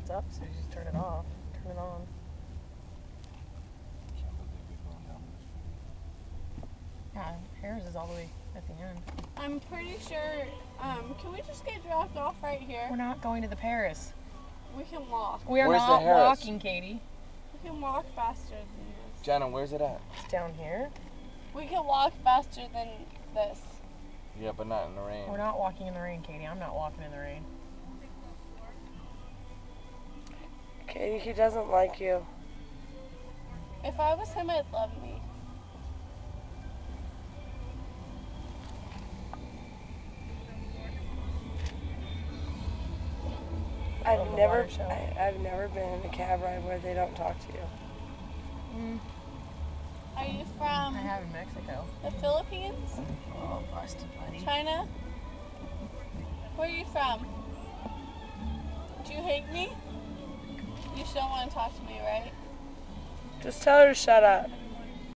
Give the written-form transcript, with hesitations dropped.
it's up, so you just turn it off. Turn it on. Yeah, hers is all the way at the end. I'm pretty sure, can we just get dropped off right here? We're not going to the Paris. We can walk. We are Where's not the Harris? walking, Katie. We can walk faster than this. Jenna, where's it at? It's down here. We can walk faster than this. Yeah, but not in the rain. We're not walking in the rain, Katie. I'm not walking in the rain. Katie, he doesn't like you. If I was him, I'd love me. I've never been in a cab ride where they don't talk to you. Are you I from have in Mexico. the Philippines? Oh, busted, buddy. China? Where are you from? Do you hate me? You still want to talk to me, right? Just tell her to shut up.